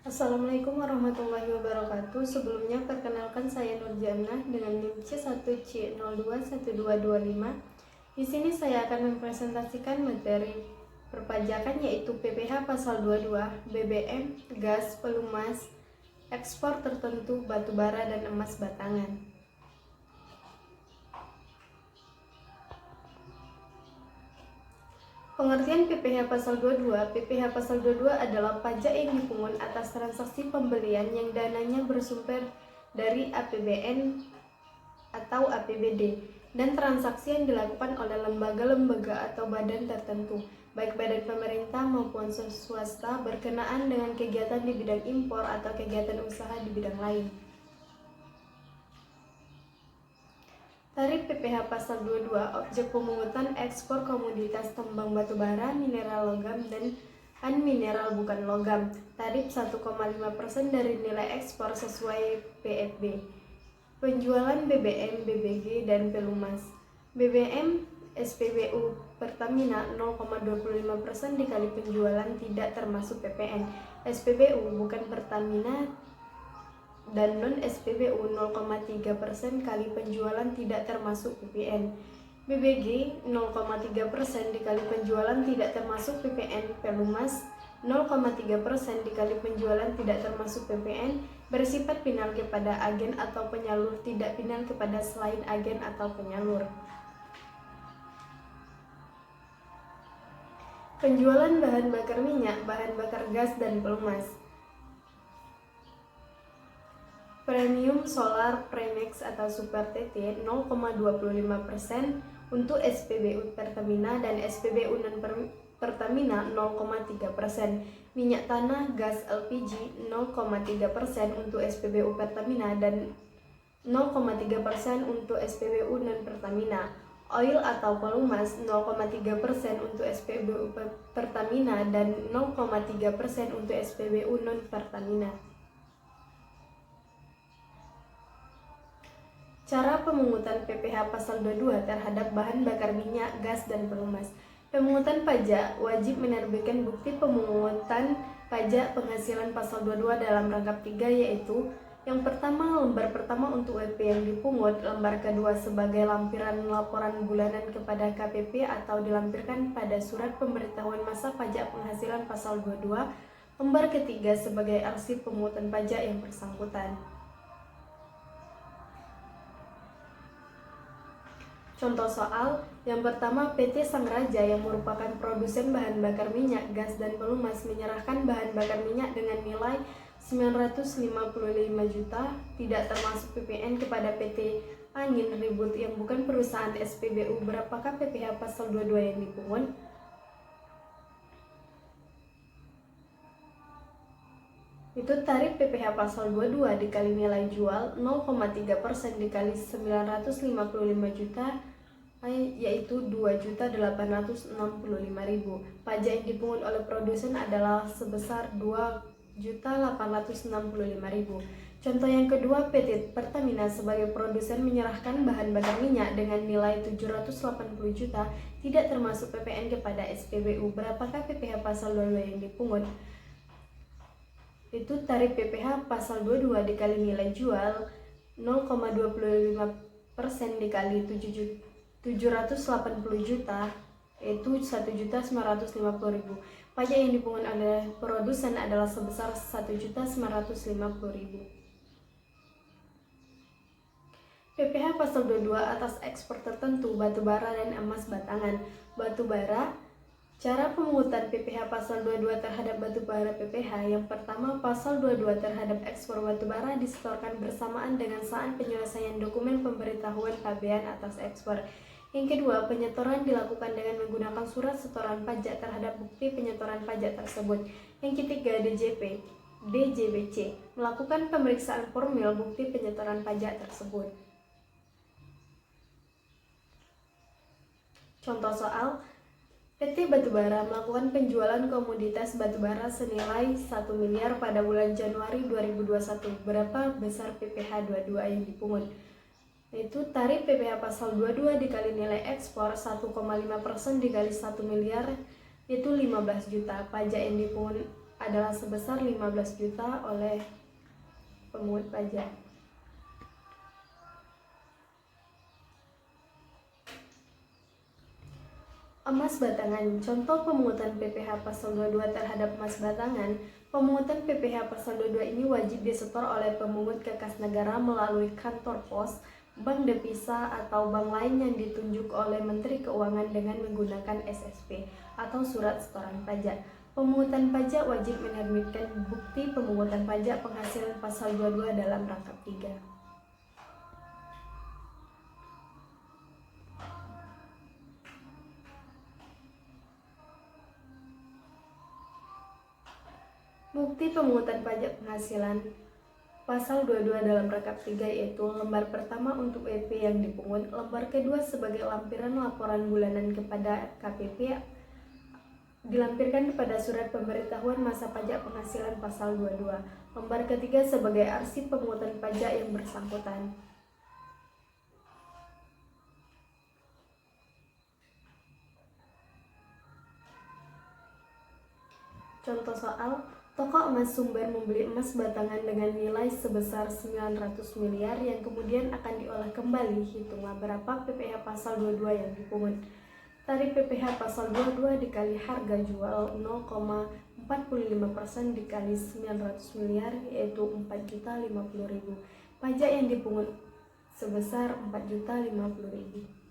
Assalamualaikum warahmatullahi wabarakatuh. Sebelumnya perkenalkan saya Nurjannah dengan NIM C1C021225. Di sini saya akan mempresentasikan materi perpajakan yaitu PPh pasal 22, BBM, gas, pelumas, ekspor tertentu, batubara dan emas batangan. Pengertian PPh pasal 22. PPh pasal 22 adalah pajak yang dipungut atas transaksi pembelian yang dananya bersumber dari APBN atau APBD dan transaksi yang dilakukan oleh lembaga-lembaga atau badan tertentu, baik badan pemerintah maupun swasta berkenaan dengan kegiatan di bidang impor atau kegiatan usaha di bidang lain. Tarif PPh pasal 22, objek pemungutan ekspor komoditas tambang batubara, mineral logam, dan non-mineral bukan logam. Tarif 1,5% dari nilai ekspor sesuai PFB. Penjualan BBM, BBG, dan pelumas. BBM SPBU Pertamina 0,25% dikali penjualan tidak termasuk PPN. SPBU bukan Pertamina dan non-SPBU 0,3% kali penjualan tidak termasuk PPN. BBG 0,3% dikali penjualan tidak termasuk PPN. Pelumas 0,3% dikali penjualan tidak termasuk PPN, bersifat final kepada agen atau penyalur, tidak final kepada selain agen atau penyalur. Penjualan bahan bakar minyak, bahan bakar gas, dan pelumas. Premium Solar Premix atau Super TT 0,25% untuk SPBU Pertamina dan SPBU non Pertamina 0,3%. Minyak tanah gas LPG 0,3% untuk SPBU Pertamina dan 0,3% untuk SPBU non Pertamina. Oil atau pelumas 0,3% untuk SPBU Pertamina dan 0,3% untuk SPBU non Pertamina. Cara pemungutan PPh pasal 22 terhadap bahan bakar minyak, gas, dan pelumas. Pemungutan pajak wajib menerbitkan bukti pemungutan pajak penghasilan pasal 22 dalam rangkap 3, yaitu yang pertama, lembar pertama untuk WP yang dipungut, lembar kedua sebagai lampiran laporan bulanan kepada KPP atau dilampirkan pada surat pemberitahuan masa pajak penghasilan pasal 22, lembar ketiga sebagai arsip pemungutan pajak yang bersangkutan. Contoh soal, yang pertama PT Sang Raja yang merupakan produsen bahan bakar minyak, gas, dan pelumas menyerahkan bahan bakar minyak dengan nilai 955 juta tidak termasuk PPN kepada PT Angin Ribut yang bukan perusahaan SPBU. Berapakah PPh pasal 22 yang dipungut? Itu tarif PPh pasal 22 dikali nilai jual 0,3% dikali 955 juta, yaitu 2.865.000. Pajak yang dipungut oleh produsen adalah sebesar 2.865.000. Contoh yang kedua, PT Pertamina sebagai produsen menyerahkan bahan bakar minyak dengan nilai 780 juta tidak termasuk PPN kepada SPBU. Berapakah PPh pasal 22 yang dipungut? Itu tarif PPh pasal 22 dikali nilai jual 0,25% dikali 780 juta, yaitu 1.950.000. Pajak yang dipungut oleh produsen adalah sebesar 1.950.000. PPh pasal 22 atas ekspor tertentu, batubara dan emas batangan. Batubara. Cara pemungutan PPh pasal 22 terhadap batubara PPh. Yang pertama, pasal 22 terhadap ekspor batubara disetorkan bersamaan dengan saat penyelesaian dokumen pemberitahuan pabean atas ekspor. Yang kedua, penyetoran dilakukan dengan menggunakan surat setoran pajak terhadap bukti penyetoran pajak tersebut. Yang ketiga, DJBC melakukan pemeriksaan formil bukti penyetoran pajak tersebut. Contoh soal, PT Batubara melakukan penjualan komoditas batubara senilai 1 miliar pada bulan Januari 2021. Berapa besar PPh 22 yang dipungut? Yaitu tarif PPh pasal 22 dikali nilai ekspor 1,5% dikali 1 miliar, yaitu 15 juta. Pajak yang dipungut adalah sebesar 15 juta oleh pemungut pajak. Emas batangan. Contoh pemungutan PPh pasal 22 terhadap emas batangan. Pemungutan PPh pasal 22 ini wajib disetor oleh pemungut ke kas negara melalui kantor pos, bank devisa, atau bank lain yang ditunjuk oleh Menteri Keuangan dengan menggunakan SSP atau surat setoran pajak. Pemungutan pajak wajib menerbitkan bukti pemungutan pajak penghasilan pasal 22 dalam rangkap 3. Bukti pemungutan pajak penghasilan pasal 22 dalam rangkap 3 yaitu lembar pertama untuk EP yang dipungut, lembar kedua sebagai lampiran laporan bulanan kepada KPP dilampirkan pada surat pemberitahuan masa pajak penghasilan pasal 22, lembar ketiga sebagai arsip pemungutan pajak yang bersangkutan. Contoh soal, toko emas Sumber membeli emas batangan dengan nilai sebesar 900 miliar yang kemudian akan diolah kembali. Hitunglah berapa PPh pasal 22 yang dipungut. Tarif PPh pasal 22 dikali harga jual 0,45% dikali 900 miliar yaitu 4.050.000. Pajak yang dipungut sebesar 4.050.000.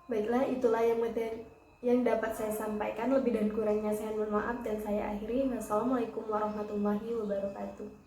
Baiklah, itulah yang dapat saya sampaikan. Lebih dan kurangnya saya mohon maaf dan saya akhiri. Wassalamualaikum warahmatullahi wabarakatuh.